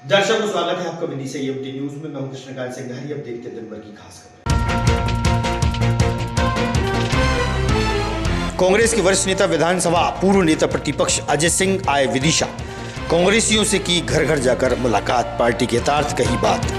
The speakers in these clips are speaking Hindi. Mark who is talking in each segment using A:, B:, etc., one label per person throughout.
A: दर्शकों स्वागत है आपका विदिशा ईएमटी न्यूज में। मैं हूं कृष्णकांत सिंह। अब देखते हैं दिन भर की खास खबर। कांग्रेस के वरिष्ठ नेता विधानसभा पूर्व नेता प्रतिपक्ष अजय सिंह आए विदिशा। कांग्रेसियों से की घर घर जाकर मुलाकात, पार्टी के हितार्थ कही बात।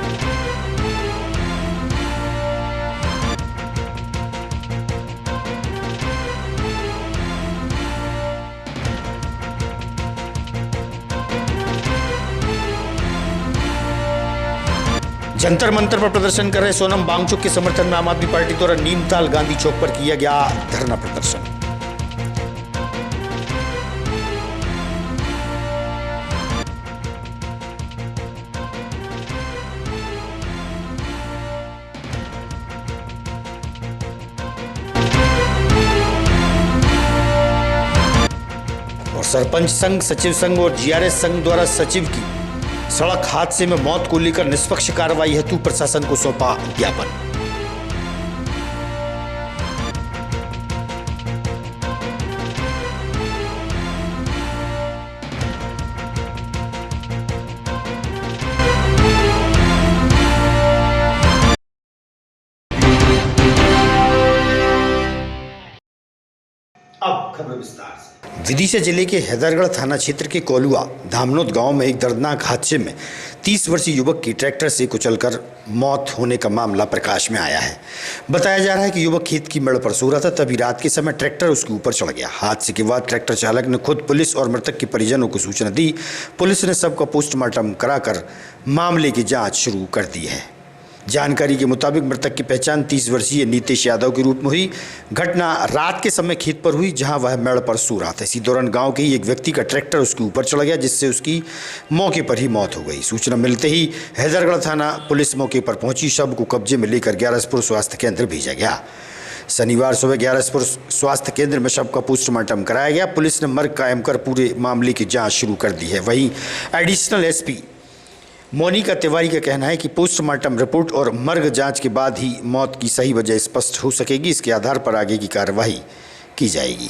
A: जंतर मंतर पर प्रदर्शन कर रहे सोनम वांगचुक के समर्थन में आम आदमी पार्टी द्वारा नीमताल गांधी चौक पर किया गया धरना प्रदर्शन। और सरपंच संघ, सचिव संघ और जीआरएस संघ द्वारा सचिव की सड़क हादसे में मौत को लेकर निष्पक्ष कार्रवाई हेतु प्रशासन को सौंपा ज्ञापन। अब खबर विस्तार से। विदिशा जिले के हैदरगढ़ थाना क्षेत्र के कोलुआ धामनोद गांव में एक दर्दनाक हादसे में 30 वर्षीय युवक की ट्रैक्टर से कुचलकर मौत होने का मामला प्रकाश में आया है। बताया जा रहा है कि युवक खेत की मेड़ पर सो रहा था, तभी रात के समय ट्रैक्टर उसके ऊपर चढ़ गया। हादसे के बाद ट्रैक्टर चालक ने खुद पुलिस और मृतक के परिजनों को सूचना दी। पुलिस ने सबका पोस्टमार्टम कराकर मामले की जाँच शुरू कर दी है। जानकारी के मुताबिक मृतक की पहचान 30 वर्षीय नीतीश यादव के रूप में हुई। घटना रात के समय खेत पर हुई, जहां वह मेड़ पर सो रहा था। इसी दौरान गांव के ही एक व्यक्ति का ट्रैक्टर उसके ऊपर चढ़ गया, जिससे उसकी मौके पर ही मौत हो गई। सूचना मिलते ही हैदरगढ़ थाना पुलिस मौके पर पहुंची। शव को कब्जे में लेकर ग्यारसपुर स्वास्थ्य केंद्र भेजा गया। शनिवार सुबह ग्यारसपुर स्वास्थ्य केंद्र में शव का पोस्टमार्टम कराया गया। पुलिस ने मर्ग कायम कर पूरे मामले की जाँच शुरू कर दी है। वहीं एडिशनल एसपी मोनिका तिवारी का कहना है कि पोस्टमार्टम रिपोर्ट और मर्ग जांच के बाद ही मौत की सही वजह स्पष्ट हो सकेगी। इसके आधार पर आगे की कार्रवाई की जाएगी।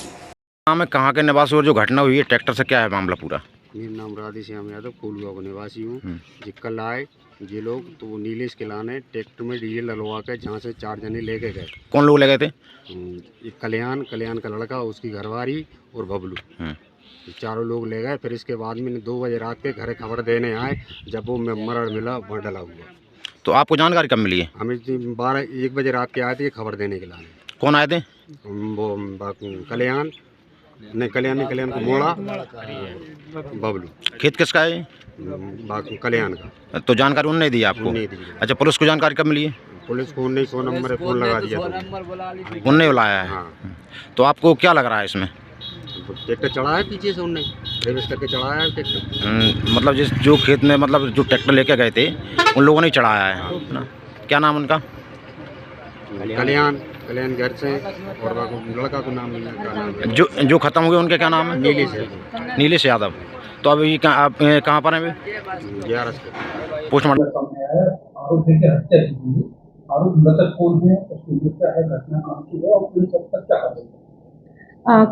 B: मैं कहाँ के निवासी और जो घटना हुई है ट्रैक्टर से क्या है मामला पूरा?
C: मेरा नाम राधेश्याम यादव, कोलुआ का निवासी हूँ। जी कल आए ये लोग तो वो नीलेश के लाने ट्रैक्टर में डीजल डलवा के जहाँ से 4 जने लेके गए।
B: कौन लोग ले गए थे?
C: एक कल्याण का लड़का, उसकी घरवारी और बबलू, चारों लोग ले गए। फिर इसके बाद में 2 बजे रात के घर खबर देने आए। जब वो मरण मिला वहाँ डला हुआ।
B: तो आपको जानकारी कब मिली है?
C: हमें 1 बजे रात के आए थे खबर देने के लिए।
B: कौन आए थे?
C: वो कल्याण को मोड़ा, बबलू।
B: खेत किसका है?
C: कल्याण का।
B: तो जानकारी उन्होंने दी आपको?
C: नहीं दी।
B: अच्छा, पुलिस को जानकारी कब मिली है?
C: पुलिस को उन्हें 100 नंबर फोन लगा दिया था।
B: उनने बुलाया है?
C: हाँ।
B: तो आपको क्या लग रहा है इसमें?
C: ट्रैक्टर चढ़ाया पीछे से, उनने रेस करके चढ़ाया है ट्रैक्टर।
B: मतलब जो खेत में मतलब जो ट्रैक्टर लेके गए थे उन लोगों ने चढ़ाया है ना? क्या नाम उनका?
C: कल्याण घर से, और लड़का को नाम नहीं।
B: जो खत्म हुए उनके क्या नाम है? नीलेश यादव। तो अभी आप कहाँ पर हैं? पोस्टमार्टम।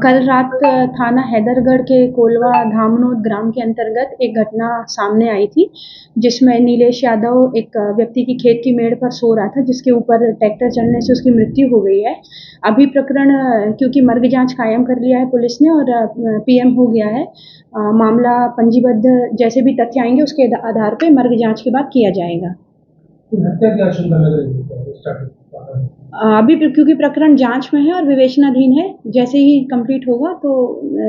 D: कल रात थाना हैदरगढ़ के कोलवा धामनोद ग्राम के अंतर्गत एक घटना सामने आई थी, जिसमें नीलेश यादव एक व्यक्ति की खेत की मेड़ पर सो रहा था, जिसके ऊपर ट्रैक्टर चलने से उसकी मृत्यु हो गई है। अभी प्रकरण क्योंकि मर्ग जांच कायम कर लिया है पुलिस ने और पीएम हो गया है, मामला पंजीबद्ध जैसे भी तथ्य आएंगे उसके आधार पर मर्ग जाँच के बाद किया जाएगा। अभी क्योंकि प्रकरण जांच में है और विवेचनाधीन है, जैसे ही कंप्लीट होगा तो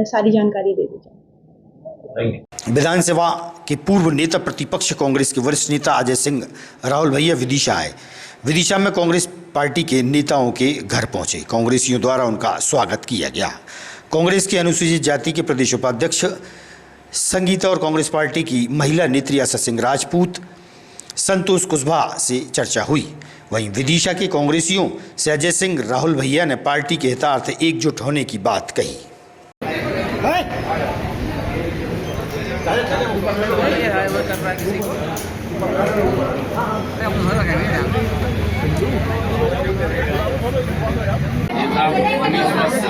D: सारी जानकारी दे दी जाएगी।
A: विधानसभा के पूर्व नेता प्रतिपक्ष कांग्रेस के वरिष्ठ नेता अजय सिंह राहुल भैया विदिशा आए। विदिशा में कांग्रेस पार्टी के नेताओं के घर पहुंचे। कांग्रेसियों द्वारा उनका स्वागत किया गया। कांग्रेस के अनुसूचित जाति के प्रदेश उपाध्यक्ष संगीता और कांग्रेस पार्टी की महिला नेत्री आशा सिंह राजपूत, संतोष कुशवाहा से चर्चा हुई। वहीं विदिशा के कांग्रेसियों से अजय सिंह राहुल भैया ने पार्टी के हितार्थ एकजुट होने की बात कही।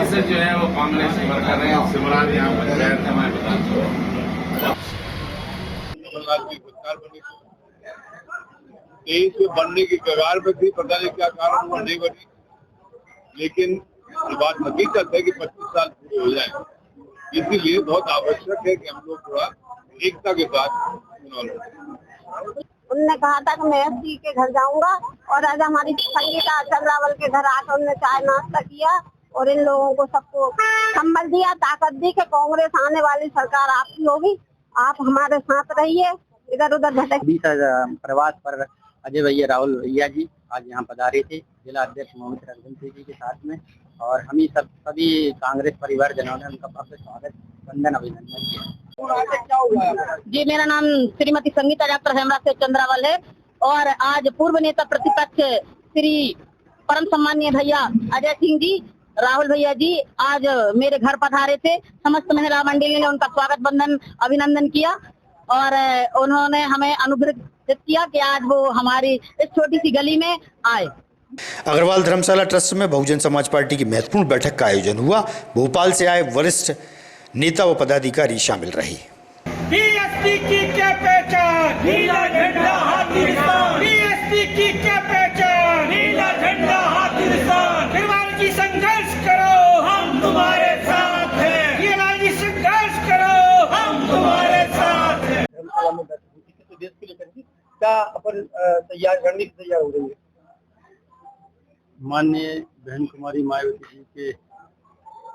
E: से जो है वो कांग्रेस वर्कर है, सिमरान यहाँ पंचायत है, मैं बता कमलनाथ की सरकार बनी, 23 में बनने की कगार पे थी, पता नहीं क्या कारण हुआ नहीं बनी, लेकिन ये बात हकीकत है कि 25 साल पूरे हो जाए, इसीलिए बहुत आवश्यक है कि हम लोग थोड़ा एकता के साथ चुनाव लड़ें।
F: उनने कहा था कि मैं एसपी के घर जाऊंगा और आज हमारी संगीता चंद्रावल के घर आकर उन्होंने चाय नाश्ता किया और इन लोगों को सबको संबल दिया, ताकत दी कि कांग्रेस आने वाली सरकार आपकी होगी, आप हमारे साथ रहिए, इधर उधर भटक।
G: प्रवास पर अजय भैया राहुल भैया जी आज यहाँ पधारे थे जिला अध्यक्ष मोहित रघुवंशी जी के साथ में, और हम ही सभी कांग्रेस परिवार जनों ने उनका भव्य स्वागत वंदन अभिनंदन किया।
F: जी, मेरा नाम श्रीमती संगीता डॉक्टर हेमराज से चंद्रावल है और आज पूर्व नेता प्रतिपक्ष श्री परम सम्मानीय भैया अजय सिंह जी, राहुल भैया जी आज मेरे घर पधारे थे। समस्त महिला मंडली ने उनका स्वागत वंदन अभिनंदन किया और उन्होंने हमें अनुग्रहित किया कि आज वो हमारी इस छोटी सी गली में आए।
A: अग्रवाल धर्मशाला ट्रस्ट में बहुजन समाज पार्टी की महत्वपूर्ण बैठक का आयोजन हुआ। भोपाल से आए वरिष्ठ नेता व पदाधिकारी शामिल रहे।
H: बीएसपी की क्या पहचान, नीला झंडा हाथी निशान। बीएसपी की क्या पहचान, नीला झंडा हाथी निशान। हिमालय जी संघर्ष करो, हम तुम्हारे साथ हैं। हिमालय जी संघर्ष करो, हम तुम्हारे साथ हैं।
I: तो देश के लिए करेंगे क्या अपन तैयार रणनीति तैयार हो रही है?
C: माननीय बहन कुमारी मायावती जी के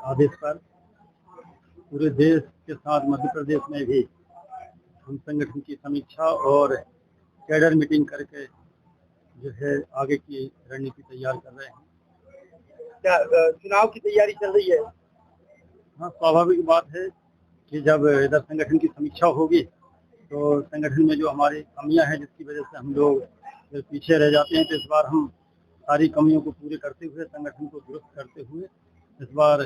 C: आदेश पर पूरे देश के साथ मध्य प्रदेश में भी हम संगठन की समीक्षा और कैडर मीटिंग करके जो है आगे की रणनीति तैयार कर रहे हैं।
I: क्या चुनाव की तैयारी चल रही है?
C: हाँ, स्वाभाविक बात है कि जब इधर संगठन की समीक्षा होगी तो संगठन में जो हमारी कमियां हैं जिसकी वजह से हम लोग पीछे रह जाते हैं, तो इस बार हम सारी कमियों को पूरे करते हुए संगठन को दुरुस्त करते हुए इस बार,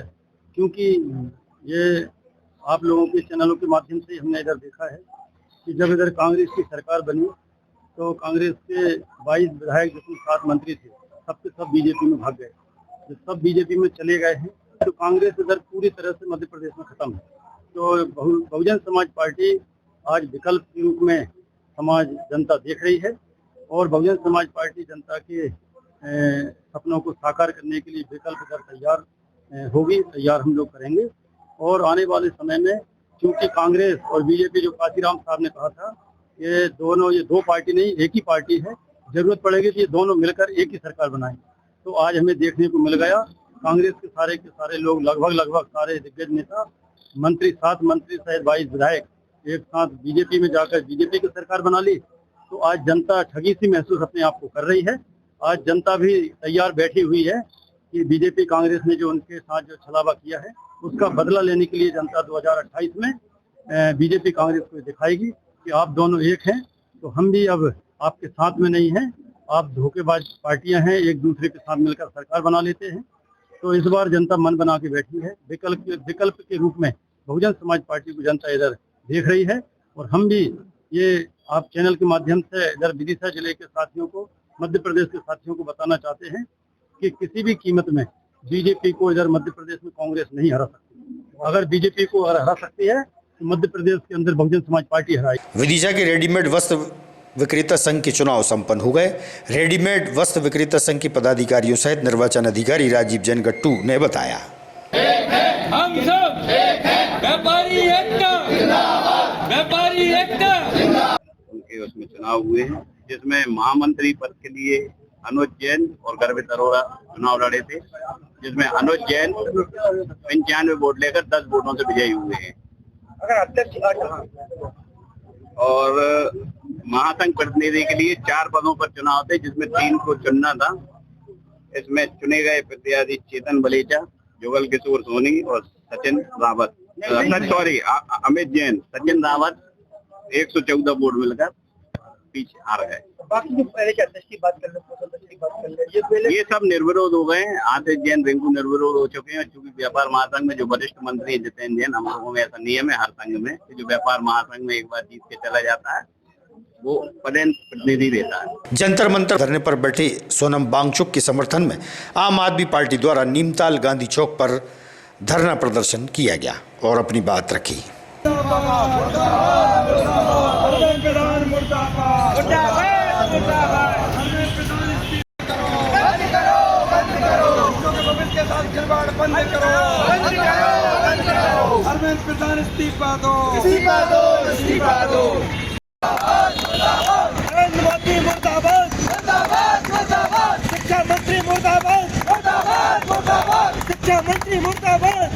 C: क्योंकि ये आप लोगों के चैनलों के माध्यम से हमने इधर देखा है कि जब इधर कांग्रेस की सरकार बनी तो कांग्रेस के 22 विधायक जिसमें 7 मंत्री थे सबके सब बीजेपी में भाग गए। जो सब बीजेपी में चले गए हैं तो कांग्रेस इधर पूरी तरह से मध्य प्रदेश में खत्म है। तो बहुजन समाज पार्टी आज विकल्प के रूप में समाज जनता देख रही है और बहुजन समाज पार्टी जनता के सपनों को साकार करने के लिए विकल्प कर तैयार होगी, तैयार हम लोग करेंगे। और आने वाले समय में क्योंकि कांग्रेस और बीजेपी, जो काशीराम साहब ने कहा था, ये दो पार्टी नहीं एक ही पार्टी है, जरूरत पड़ेगी कि ये दोनों मिलकर एक ही सरकार बनाएं। तो आज हमें देखने को मिल गया कांग्रेस के सारे लोग लगभग सारे दिग्गज नेता मंत्री 7 मंत्री सहित 22 विधायक एक साथ बीजेपी में जाकर बीजेपी की सरकार बना ली। तो आज जनता ठगी सी महसूस अपने आप को कर रही है। आज जनता भी तैयार बैठी हुई है कि बीजेपी कांग्रेस ने जो उनके साथ जो छलावा किया है उसका बदला लेने के लिए जनता 2028 में बीजेपी कांग्रेस को दिखाएगी कि आप दोनों एक हैं। तो हम भी अब आपके साथ में नहीं हैं, आप धोखेबाज पार्टियां हैं, एक दूसरे के साथ मिलकर सरकार बना लेते हैं। तो इस बार जनता मन बना के बैठी है। विकल्प के रूप में बहुजन समाज पार्टी को जनता इधर देख रही है और हम भी ये आप चैनल के माध्यम से इधर विदिशा जिले के साथियों को, मध्य प्रदेश के साथियों को बताना चाहते हैं कि किसी भी कीमत में बीजेपी को इधर मध्य प्रदेश में कांग्रेस नहीं हरा सकती। अगर बीजेपी को हरा सकती है तो मध्य प्रदेश के अंदर बहुजन समाज पार्टी हराएगी।
A: विदिशा के रेडीमेड वस्त्र विक्रेता संघ के चुनाव संपन्न हो गए। रेडीमेड वस्त्र विक्रेता संघ के पदाधिकारियों सहित निर्वाचन अधिकारी राजीव जैन गट्टू ने बताया,
H: हम सब व्यापारी एकता, व्यापारी एकता।
J: उनके उसमें चुनाव हुए हैं जिसमें महामंत्री पद के लिए अनुज जैन और गर्वित अरोड़ा चुनाव लड़े थे, जिसमें अनुज जैन 95 वोट लेकर 10 वोटों से विजयी हुए हैं।
I: अगर अध्यक्ष
J: और महासंघ प्रतिनिधि के लिए 4 पदों पर चुनाव थे जिसमें 3 को चुनना था। इसमें चुने गए प्रत्याशी चेतन बलेचा, जुगल किशोर सोनी और सचिन रावत, अमित जैन, सचिन रावत 114 वोट मिलकर पीछे हार गए।
I: बाकी जो पहले अध्यक्ष की बात कर ले,
J: ये सब निर्विरोध हो गए। आतिश जैन, रिंकू निर्विरोध हो चुके हैं। चूंकि व्यापार महासंघ में जो वरिष्ठ मंत्री जितेंद्र जैन, हम लोगों में ऐसा नियम है हर संघ में कि जो व्यापार महासंघ में एक बार जीत के चला जाता है वो पदेन प्रतिनिधि रहता है।
A: जंतर मंतर धरने पर बैठे सोनम वांगचुक के समर्थन में आम आदमी पार्टी द्वारा नीमताल गांधी चौक पर धरना प्रदर्शन किया गया और अपनी बात रखी।
H: खिलवाड़ बंद करो, धर्मेंद्र प्रधान इस्तीफा दो, इस्तीफा दो। नरेंद्र मोदी मुर्दाबाद, शिक्षा मंत्री मुर्दाबाद, शिक्षा मंत्री मुर्दाबाद,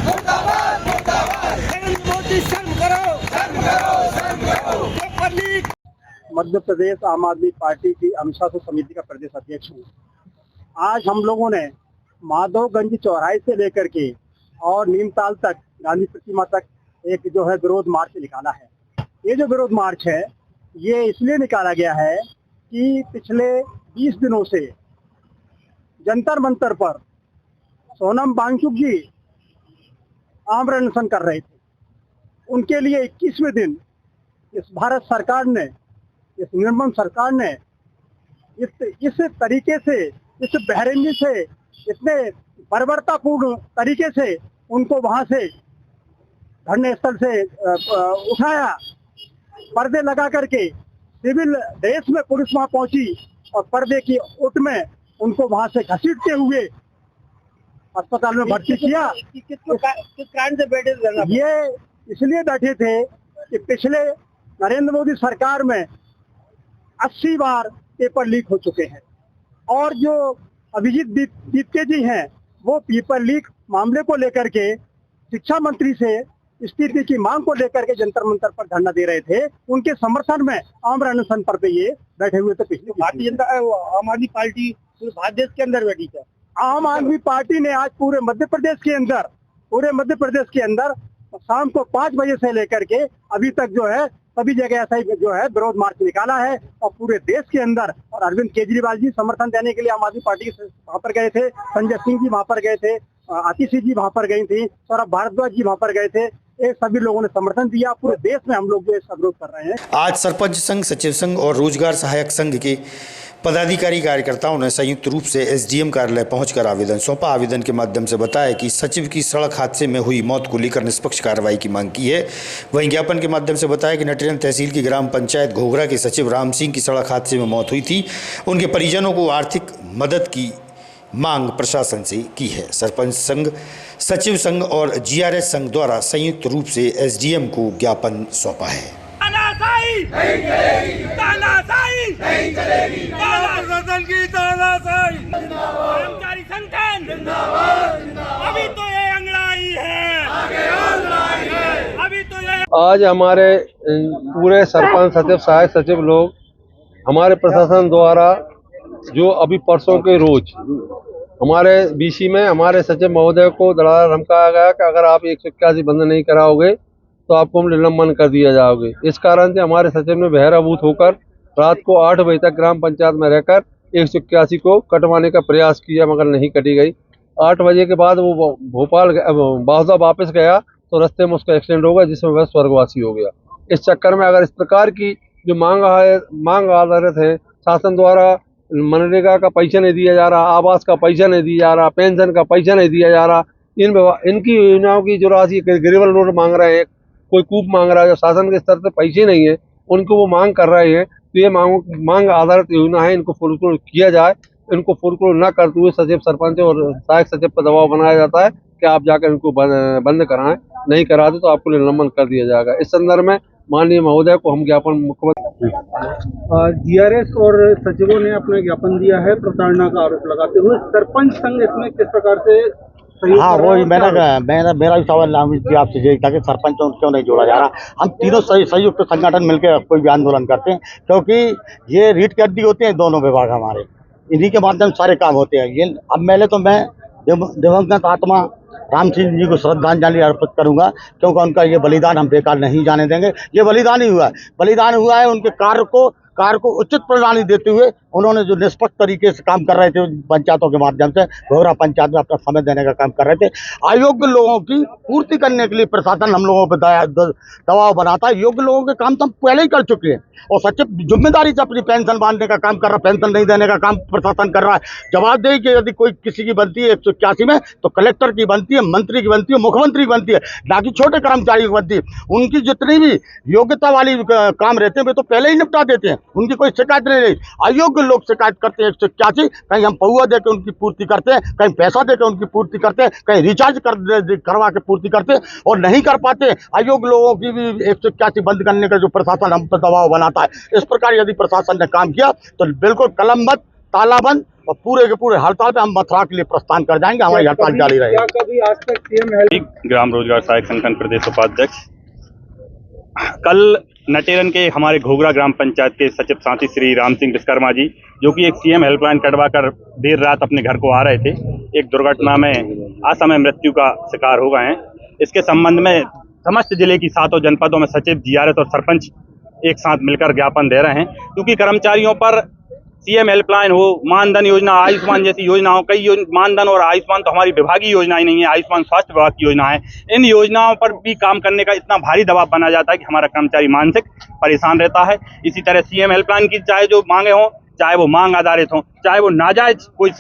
H: नरेंद्र मोदी शर्म करो। Paper leak.
C: मध्य प्रदेश आम आदमी पार्टी की अनुशासन समिति का प्रदेश अध्यक्ष हूँ। आज हम लोगों ने माधवगंज चौराहे से लेकर के और नीमताल तक गांधी प्रतिमा तक एक जो है विरोध मार्च निकाला है। ये जो विरोध मार्च है ये इसलिए निकाला गया है कि पिछले 20 दिनों से जंतर मंतर पर सोनम वांगचुक जी आमरण अनशन कर रहे थे। उनके लिए 21वें दिन इस भारत सरकार ने, इस निर्मम सरकार ने इस तरीके से, इस बेरहमी से, इतने बर्बरतापूर्ण तरीके से उनको वहां से धरने स्थल से उठाया, पर्दे लगा करके सिविल ड्रेस में पुलिस वहां पहुंची और पर्दे की ओट में उनको वहां से घसीटते हुए अस्पताल में भर्ती किया। किस कारण से बैठे थे? ये इसलिए बैठे थे कि पिछले नरेंद्र मोदी सरकार में 80 बार पेपर लीक हो चुके हैं और जो अभिजीत दीपके जी हैं वो पेपर लीक मामले को लेकर के शिक्षा मंत्री से इस्तीफे की मांग को लेकर के जंतर मंतर पर धरना दे रहे थे। उनके समर्थन में आमरण अनशन पर पे ये बैठे हुए थे। पिछले भारतीय जनता आम आदमी पार्टी पूरे भारत देश के अंदर बैठी है। आम आदमी पार्टी ने आज पूरे मध्य प्रदेश के अंदर शाम को 5 बजे से लेकर के अभी तक जो है सभी जगह ऐसा ही जो है विरोध मार्च निकाला है और पूरे देश के अंदर। और अरविंद केजरीवाल जी समर्थन देने के लिए आम आदमी पार्टी वहां पर गए थे, संजय सिंह जी वहां पर गए थे, आतिशी जी वहां पर गई थी, सौरभ भारद्वाज जी वहां पर गए थे। ये सभी लोगों ने समर्थन दिया। पूरे देश में हम लोग जो इसका विरोध कर रहे हैं।
A: आज सरपंच संघ, सचिव संघ और रोजगार सहायक संघ के पदाधिकारी कार्यकर्ताओं ने संयुक्त रूप से एसडीएम कार्यालय पहुंचकर आवेदन सौंपा। आवेदन के माध्यम से बताया कि सचिव की सड़क हादसे में हुई मौत को लेकर निष्पक्ष कार्रवाई की मांग की है। वहीं ज्ञापन के माध्यम से बताया कि नटरन तहसील की ग्राम पंचायत घोघरा के सचिव राम सिंह की सड़क हादसे में मौत हुई थी। उनके परिजनों को आर्थिक मदद की मांग प्रशासन से की है। सरपंच संघ, सचिव संघ और जीआरएस संघ द्वारा संयुक्त रूप से एसडीएम को ज्ञापन सौंपा है।
H: कर्मचारी संगठन अभी तो ये अंगड़ाई है, अभी तो ये।
K: आज हमारे पूरे सरपंच, सचिव, सहायक सचिव लोग हमारे प्रशासन द्वारा जो अभी परसों के रोज हमारे बीसी में हमारे सचिव महोदय को दलाल धमकाया गया कि अगर आप 181 बंद नहीं कराओगे तो आपको हम निलंबन कर दिया जाओगे। इस कारण से हमारे सचिव ने बहिराभूत होकर रात को 8 बजे तक ग्राम पंचायत में रहकर 181 को कटवाने का प्रयास किया, मगर नहीं कटी गई। 8 बजे के बाद वो भोपाल बाहुदा वापस गया तो रास्ते में उसका एक्सीडेंट हो गया, जिसमें वह स्वर्गवासी हो गया। इस चक्कर में अगर इस प्रकार की जो मांग आधारित है, शासन द्वारा मनरेगा का पैसा नहीं दिया जा रहा, आवास का पैसा नहीं दिया जा रहा, पेंशन का पैसा नहीं दिया जा रहा, इनकी योजनाओं की जो राशि गिरिवल रोड मांग रहे हैं, कोई कूप मांग रहा है, जो शासन के स्तर से पैसे नहीं है उनको वो मांग कर रहे हैं। तो ये मांग आधारित योजना है, इनको फुलफिल किया जाए। इनको फुलफिल न करते हुए सचिव, सरपंच और सहायक सचिव पर दबाव बनाया जाता है कि आप जाकर इनको बंद कराएं, नहीं कराते तो आपको निलंबन कर दिया जाएगा। इस संदर्भ में माननीय महोदय को हम ज्ञापन मुख्यमंत्री
C: जीआरएस और सचिवों ने अपना ज्ञापन दिया है प्रताड़ना का आरोप लगाते हुए। सरपंच संघ इसमें किस प्रकार से?
L: हाँ, वही मेरा भी सवाल आपसे यही था कि सरपंच क्यों नहीं जोड़ा जा रहा। हम तीनों संयुक्त संगठन मिलकर कोई भी आंदोलन करते हैं, क्योंकि ये रीढ़ की हड्डी होते हैं दोनों विभाग हमारे, इन्हीं के माध्यम सारे काम होते हैं। ये अब मैं दिवंगत आत्मा राम सिंह जी को श्रद्धांजलि अर्पित करूंगा, क्योंकि उनका ये बलिदान हम बेकार नहीं जाने देंगे। ये बलिदान ही हुआ है उनके कार्य को उचित प्रणाली देते हुए उन्होंने जो निष्पक्ष तरीके से काम कर रहे थे पंचायतों के माध्यम से, घोघरा पंचायत में अपना समय देने का काम कर रहे थे। अयोग्य लोगों की पूर्ति करने के लिए प्रशासन हम लोगों पर दबाव बनाता है। योग्य लोगों के काम तो हम पहले ही कर चुके हैं और सचिव जिम्मेदारी से अपनी पेंशन बांधने का काम कर रहा है, पेंशन नहीं देने का काम प्रशासन कर रहा है। जवाबदेही की यदि कोई किसी की बनती है 181 में तो कलेक्टर की बनती है, मंत्री की बनती है, मुख्यमंत्री की बनती है, ना कि छोटे कर्मचारी की बनती है। उनकी जितनी भी योग्यता वाली काम रहते हैं वे तो पहले ही निपटा देते हैं। उनकी कोई शिकायत नहीं रही। अयोग्य लोग शिकायत करते हैं 181, कहीं हम पौआ दे के उनकी पूर्ति करते हैं, कहीं पैसा दे के उनकी पूर्ति करते हैं, कहीं रिचार्ज करवा के पूर्ति करते हैं और नहीं कर पाते। अयोग्य लोगों की भी 181 बंद करने का जो प्रशासन हम पर दबाव बनाता है, इस प्रकार यदि प्रशासन ने काम किया तो बिल्कुल कलमबंद, तालाबंद और पूरे के पूरे हड़ताल पे हम मथुरा के लिए प्रस्थान कर जाएंगे। हमारी हड़ताल जारी रहेगी।
C: कभी आज तक सीएम
M: ग्राम रोजगार सहायक संगठन प्रदेश उपाध्यक्ष कल नटेरन के हमारे घोघरा ग्राम पंचायत के सचिव साथी श्री राम सिंह विश्वकर्मा जी, जो कि एक सीएम हेल्पलाइन कटवा कर देर रात अपने घर को आ रहे थे, एक दुर्घटना में असमय मृत्यु का शिकार हो गए हैं। इसके संबंध में समस्त जिले की 7 जनपदों में सचिव, जीआरएस और सरपंच एक साथ मिलकर ज्ञापन दे रहे हैं, क्योंकि कर्मचारियों पर सीएम हेल्पलाइन हो, मानधन योजना, आयुष्मान जैसी योजनाओं, कई मानधन और आयुष्मान तो हमारी विभागीय योजना ही नहीं है, आयुष्मान स्वास्थ्य विभाग की योजना है। इन योजनाओं पर भी काम करने का इतना भारी दबाव बना जाता है कि हमारा कर्मचारी मानसिक परेशान रहता है। इसी तरह सीएम हेल्पलाइन की चाहे जो मांगे हों, चाहे वो मांग आधारित हों, चाहे वो नाजायज कोई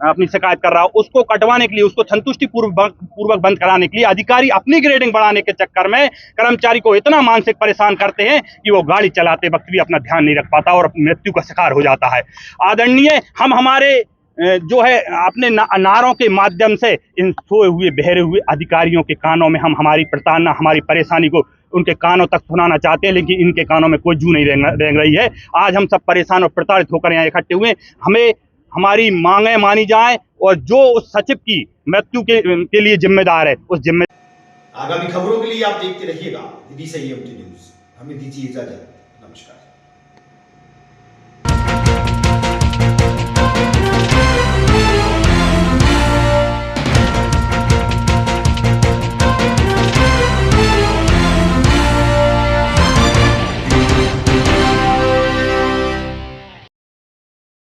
M: अपनी शिकायत कर रहा हो, उसको कटवाने के लिए, उसको संतुष्टि पूर्वक बंद कराने के लिए अधिकारी अपनी ग्रेडिंग बढ़ाने के चक्कर में कर्मचारी को इतना मानसिक परेशान करते हैं कि वो गाड़ी चलाते वक्त भी अपना ध्यान नहीं रख पाता और मृत्यु का शिकार हो जाता है। आदरणीय, हम हमारे जो है अपने नारों के माध्यम से इन सोए हुए बहरे हुए अधिकारियों के कानों में हम हमारी प्रताड़ना, हमारी परेशानी को उनके कानों तक सुनाना चाहते हैं, लेकिन इनके कानों में कोई जू नहीं रेंग रही है। आज हम सब परेशान और प्रताड़ित होकर यहाँ इकट्ठे हुए। हमें हमारी मांगें मानी जाएं और जो उस सचिव की मृत्यु के लिए जिम्मेदार है उस
A: आगामी खबरों के लिए आप देखते रहिएगा विधि संयम न्यूज। हमें दीजिए इजाजत। नमस्कार।